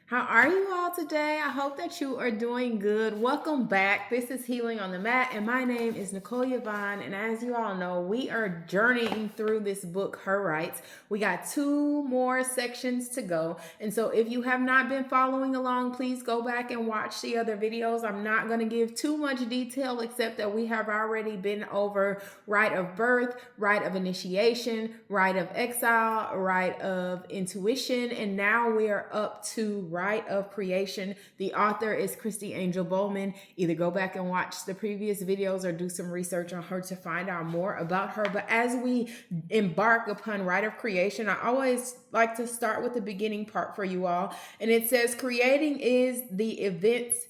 How are you all today? I hope that you are doing good. Welcome back. This is Healing on the Mat, and my name is Nicole Yvonne. And as you all know, we are journeying through this book, Her Rights. We got 2 more sections to go. And so if you have not been following along, please go back and watch the other videos. I'm not going to give too much detail except that we have already been over right of birth, right of initiation, right of exile, right of intuition, and now we are up to Rite of Creation. The author is Christy Angel Bowman. Either go back and watch the previous videos or do some research on her to find out more about her. But as we embark upon Rite of Creation, I always like to start with the beginning part for you all. And it says, creating is the events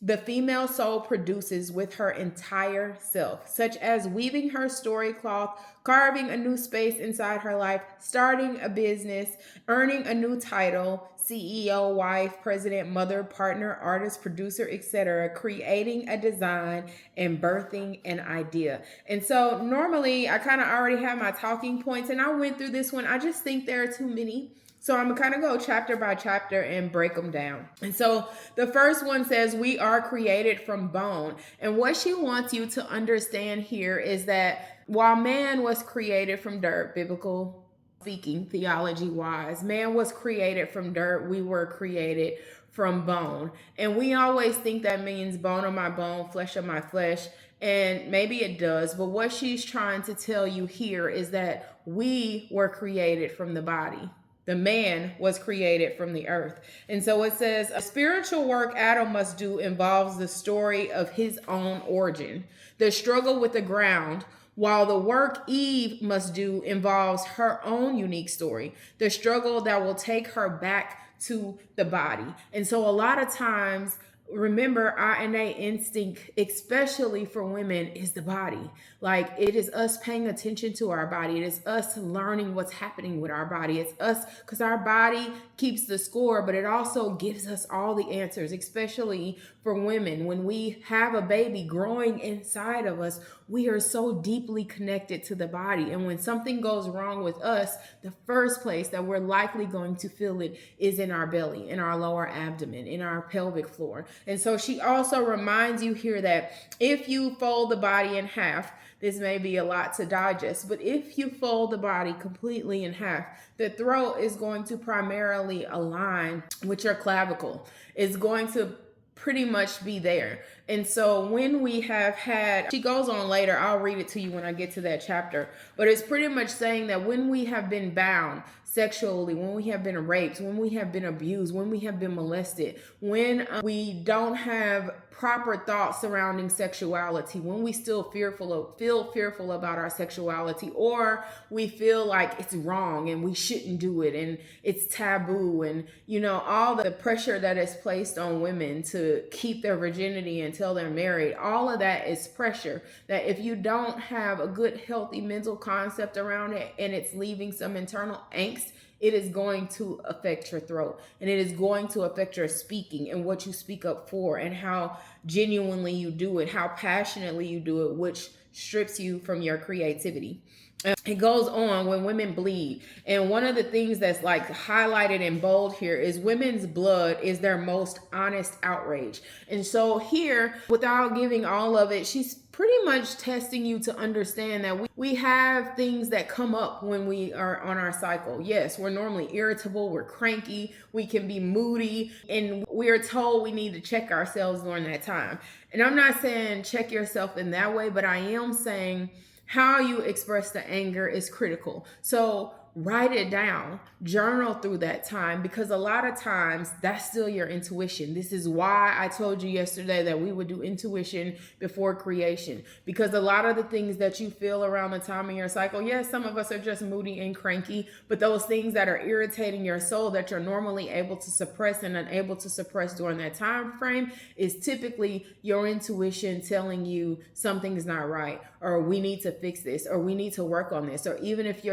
the female soul produces with her entire self, such as weaving her story cloth, carving a new space inside her life, starting a business, earning a new title, CEO, wife, president, mother, partner, artist, producer, etc., creating a design, and birthing an idea. And so normally I kind of already have my talking points, and I went through this one. I just think there are too many. So I'm going to kind of go chapter by chapter and break them down. And so the first one says, we are created from bone. And what she wants you to understand here is that while man was created from dirt, biblical speaking, theology wise, man was created from dirt. We were created from bone. And we always think that means bone of my bone, flesh of my flesh. And maybe it does. But what she's trying to tell you here is that we were created from the body. The man was created from the earth. And so it says, a spiritual work Adam must do involves the story of his own origin, the struggle with the ground, while the work Eve must do involves her own unique story, the struggle that will take her back to the body. And so a lot of times, remember, our innate instinct, especially for women, is the body. Like, it is us paying attention to our body. It is us learning what's happening with our body. It's us, because our body keeps the score, but it also gives us all the answers, especially for women. When we have a baby growing inside of us, we are so deeply connected to the body. And when something goes wrong with us, the first place that we're likely going to feel it is in our belly, in our lower abdomen, in our pelvic floor. And so she also reminds you here that if you fold the body in half, this may be a lot to digest, but if you fold the body completely in half, the throat is going to primarily align with your clavicle. It's going to pretty much be there. And so when we have had, she goes on later, I'll read it to you when I get to that chapter, but it's pretty much saying that when we have been bound sexually, when we have been raped, when we have been abused, when we have been molested, when we don't have proper thoughts surrounding sexuality, when we still feel fearful about our sexuality, or we feel like it's wrong and we shouldn't do it and it's taboo, and all the pressure that is placed on women to keep their virginity until they're married, all of that is pressure that if you don't have a good healthy mental concept around it, and it's leaving some internal angst, it is going to affect your throat, and it is going to affect your speaking and what you speak up for, and how genuinely you do it, how passionately you do it, which strips you from your creativity. It goes on, when women bleed. And one of the things that's like highlighted in bold here is women's blood is their most honest outrage. And so here, without giving all of it, she's pretty much testing you to understand that we have things that come up when we are on our cycle. Yes, we're normally irritable, we're cranky, we can be moody, and we are told we need to check ourselves during that time. And I'm not saying check yourself in that way, but I am saying how you express the anger is critical. So write it down, journal through that time, because a lot of times that's still your intuition. This is why I told you yesterday that we would do intuition before creation, because a lot of the things that you feel around the time of your cycle, yes, some of us are just moody and cranky, but those things that are irritating your soul that you're normally able to suppress and unable to suppress during that time frame is typically your intuition telling you something's not right, or we need to fix this, or we need to work on this. Or even if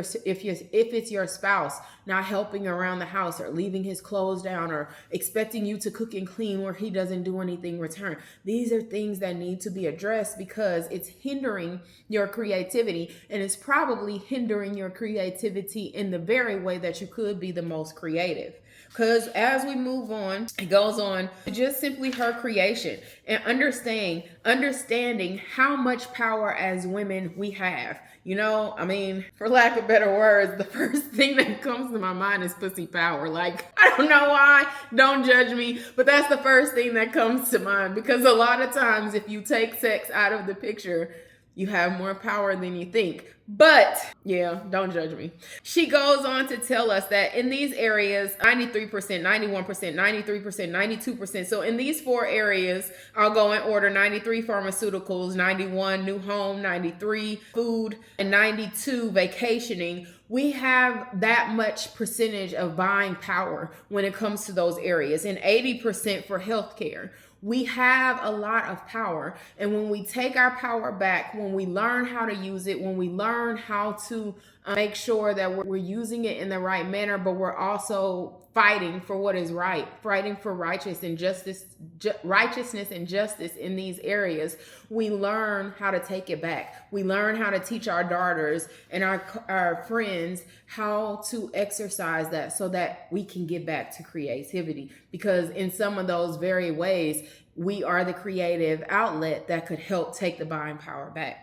it's your spouse not helping around the house, or leaving his clothes down, or expecting you to cook and clean where he doesn't do anything in return. These are things that need to be addressed, because it's hindering your creativity, and it's probably hindering your creativity in the very way that you could be the most creative. Because as we move on, it goes on to just simply her creation and understanding how much power as women we have. You know, I mean, for lack of better words, the first thing that comes to my mind is pussy power. Like, I don't know why, don't judge me, but that's the first thing that comes to mind, because a lot of times if you take sex out of the picture, you have more power than you think. But yeah, don't judge me. She goes on to tell us that in these areas, 93%, 91%, 93%, 92%. So in these four areas, I'll go in order: 93 pharmaceuticals, 91 new home, 93 food, and 92 vacationing. We have that much percentage of buying power when it comes to those areas, and 80% for healthcare. We have a lot of power. And when we take our power back, when we learn how to use it, when we learn how to make sure that we're using it in the right manner, but we're also fighting for what is right, fighting for righteousness and justice in these areas, we learn how to take it back. We learn how to teach our daughters and our friends how to exercise that so that we can get back to creativity. Because in some of those very ways, we are the creative outlet that could help take the buying power back.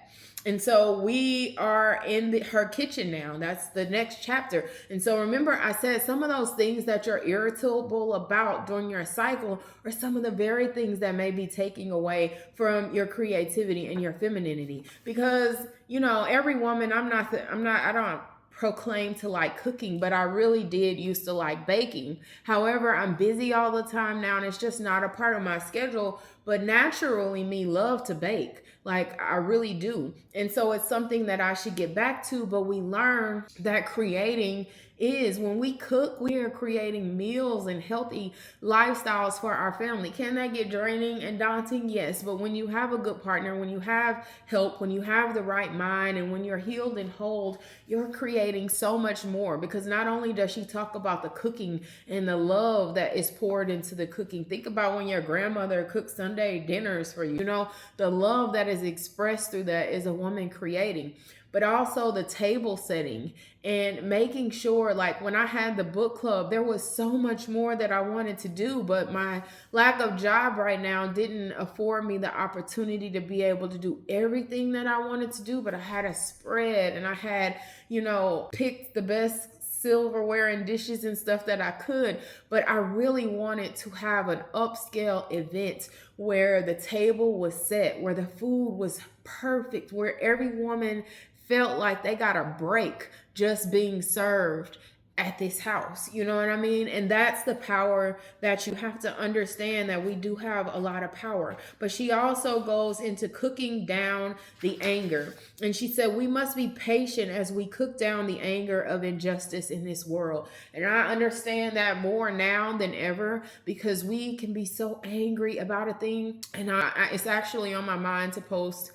And so we are in her kitchen now. That's the next chapter. And so remember, I said some of those things that you're irritable about during your cycle are some of the very things that may be taking away from your creativity and your femininity. Because, you know, every woman, I don't proclaim to like cooking, but I really did used to like baking. However, I'm busy all the time now and it's just not a part of my schedule, but naturally me love to bake. Like I really do. And so it's something that I should get back to, but we learn that creating is, when we cook, we are creating meals and healthy lifestyles for our family. Can that get draining and daunting? Yes. But when you have a good partner, when you have help, when you have the right mind, and when you're healed and whole, you're creating so much more. Because not only does she talk about the cooking and the love that is poured into the cooking, think about when your grandmother cooked Sunday dinners for you. You know, the love that is expressed through that is a woman creating. But also the table setting and making sure, like when I had the book club, there was so much more that I wanted to do, but my lack of job right now didn't afford me the opportunity to be able to do everything that I wanted to do. But I had a spread and I had, you know, picked the best silverware and dishes and stuff that I could, but I really wanted to have an upscale event where the table was set, where the food was perfect, where every woman felt like they got a break just being served at this house. You know what I mean? And that's the power that you have to understand, that we do have a lot of power. But she also goes into cooking down the anger. And she said, we must be patient as we cook down the anger of injustice in this world. And I understand that more now than ever, because we can be so angry about a thing. And it's actually on my mind to post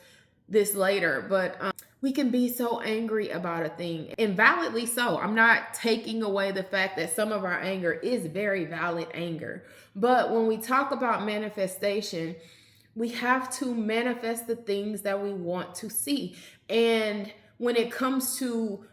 this later, but we can be so angry about a thing, and validly so. I'm not taking away the fact that some of our anger is very valid anger. But when we talk about manifestation, we have to manifest the things that we want to see. And when it comes to,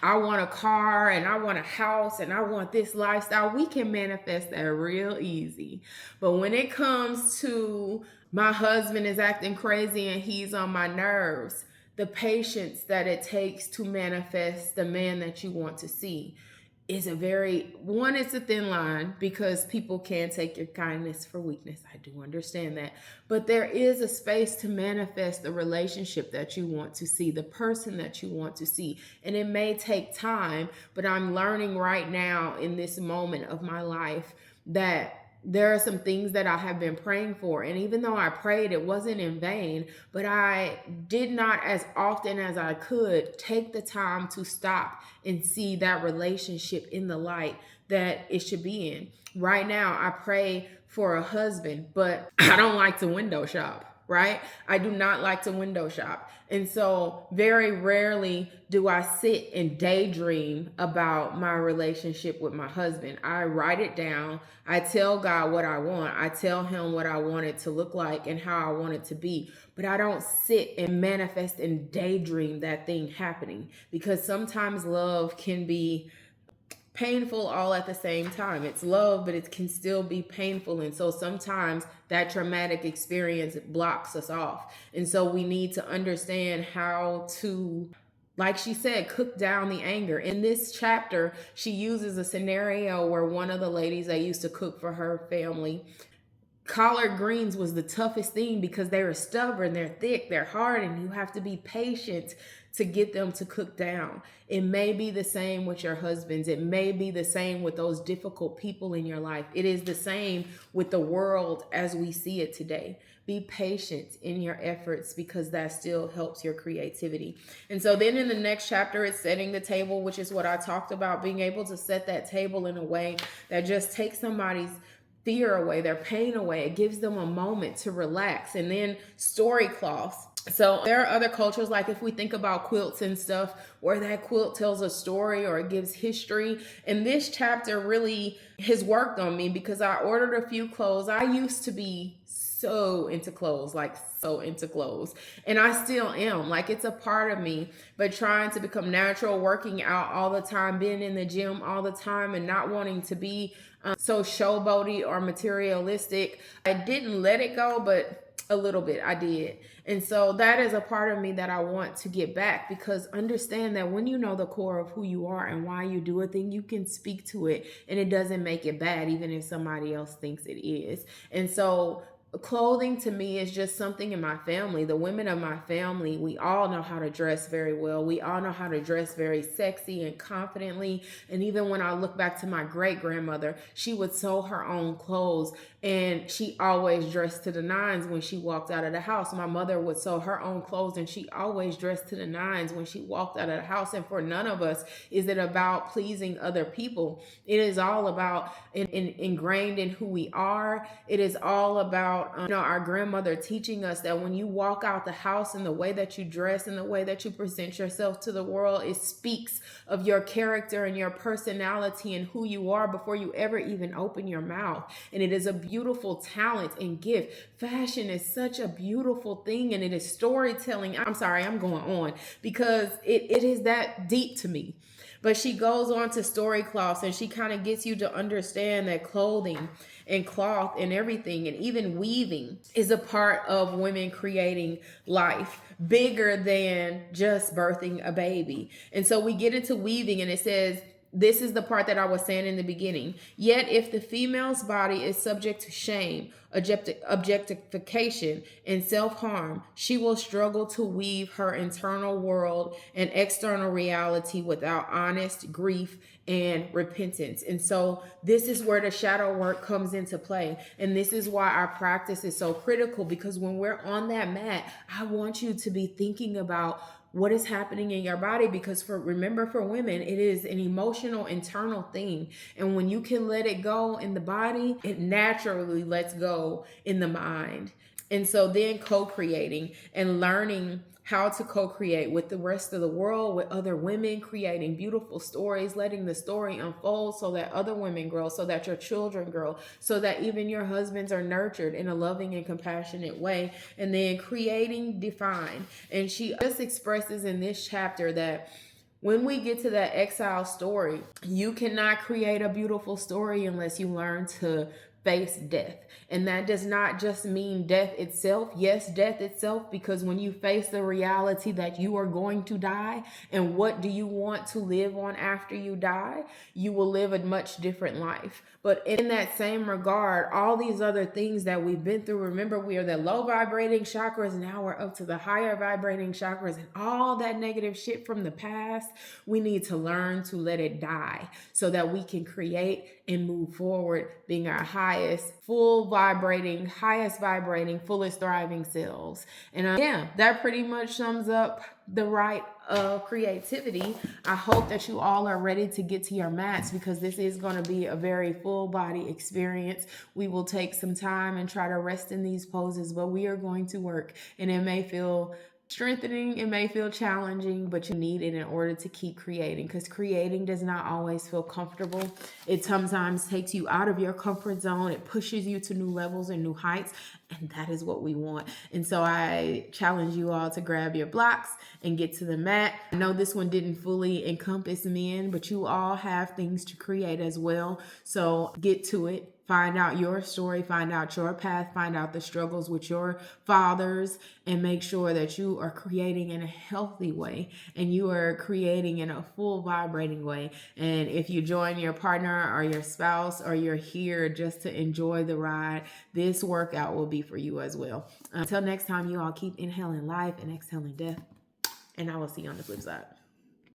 I want a car and I want a house and I want this lifestyle, we can manifest that real easy. But when it comes to, my husband is acting crazy and he's on my nerves, the patience that it takes to manifest the man that you want to see is it's a thin line, because people can take your kindness for weakness. I do understand that. But there is a space to manifest the relationship that you want to see, the person that you want to see. And it may take time, but I'm learning right now in this moment of my life that there are some things that I have been praying for. And even though I prayed, it wasn't in vain, but I did not, as often as I could, take the time to stop and see that relationship in the light that it should be in. Right now, I pray for a husband, but I don't like to window shop. Right? I do not like to window shop. And so very rarely do I sit and daydream about my relationship with my husband. I write it down. I tell God what I want. I tell him what I want it to look like and how I want it to be. But I don't sit and manifest and daydream that thing happening, because sometimes love can be painful all at the same time. It's love, but it can still be painful. And so sometimes that traumatic experience blocks us off. And so we need to understand how to, like she said, cook down the anger. In this chapter, she uses a scenario where one of the ladies that used to cook for her family, collard greens was the toughest thing because they were stubborn, they're thick, they're hard, and you have to be patient to get them to cook down. It may be the same with your husbands. It may be the same with those difficult people in your life. It is the same with the world as we see it today. Be patient in your efforts because that still helps your creativity. And so then in the next chapter, it's setting the table, which is what I talked about, being able to set that table in a way that just takes somebody's fear away, their pain away. It gives them a moment to relax. And then story cloths. So there are other cultures, like if we think about quilts and stuff, where that quilt tells a story or it gives history. And this chapter really has worked on me because I ordered a few clothes. I used to be so into clothes, like so into clothes. And I still am. Like it's a part of me, but trying to become natural, working out all the time, being in the gym all the time, and not wanting to be so showboaty or materialistic. I didn't let it go, but a little bit I did. And so that is a part of me that I want to get back, because understand that when you know the core of who you are and why you do a thing, you can speak to it and it doesn't make it bad, even if somebody else thinks it is. And so clothing to me is just something in my family. The women of my family, we all know how to dress very well. We all know how to dress very sexy and confidently. And even when I look back to my great grandmother, she would sew her own clothes and she always dressed to the nines when she walked out of the house. My mother would sew her own clothes and she always dressed to the nines when she walked out of the house. And for none of us is it about pleasing other people. It is all about ingrained in who we are. It is all about our grandmother teaching us that when you walk out the house and the way that you dress and the way that you present yourself to the world, it speaks of your character and your personality and who you are before you ever even open your mouth. And it is a beautiful talent and gift. Fashion is such a beautiful thing, and it is storytelling. I'm sorry, I'm going on because it is that deep to me. But she goes on to story cloths, and she kind of gets you to understand that clothing and cloth and everything, and even weaving, is a part of women creating life bigger than just birthing a baby. And so we get into weaving, and it says, this is the part that I was saying in the beginning. Yet if the female's body is subject to shame, objectification, and self-harm, she will struggle to weave her internal world and external reality without honest grief and repentance. And so this is where the shadow work comes into play. And this is why our practice is so critical, because when we're on that mat, I want you to be thinking about what is happening in your body, because remember, for women, it is an emotional internal thing. And when you can let it go in the body, it naturally lets go in the mind. And so then co-creating and learning how to co-create with the rest of the world, with other women, creating beautiful stories, letting the story unfold so that other women grow, so that your children grow, so that even your husbands are nurtured in a loving and compassionate way. And then creating define. And she just expresses in this chapter that when we get to that exile story, you cannot create a beautiful story unless you learn to face death. And that does not just mean death itself. Yes, death itself, because when you face the reality that you are going to die, and what do you want to live on after you die, you will live a much different life. But in that same regard, all these other things that we've been through, remember, we are the low vibrating chakras, now we're up to the higher vibrating chakras, and all that negative shit from the past, we need to learn to let it die so that we can create and move forward, being our highest, highest vibrating, fullest thriving selves. And that pretty much sums up the rite of creativity. I hope that you all are ready to get to your mats, because this is going to be a very full body experience. We will take some time and try to rest in these poses, but we are going to work, and it may feel strengthening. It may feel challenging, but you need it in order to keep creating, because creating does not always feel comfortable. It sometimes takes you out of your comfort zone. It pushes you to new levels and new heights, and that is what we want. And so I challenge you all to grab your blocks and get to the mat. I know this one didn't fully encompass men, but you all have things to create as well. So get to it. Find out your story, find out your path, find out the struggles with your fathers, and make sure that you are creating in a healthy way and you are creating in a full vibrating way. And if you join your partner or your spouse, or you're here just to enjoy the ride, this workout will be for you as well. Until next time, you all keep inhaling life and exhaling death. And I will see you on the flip side.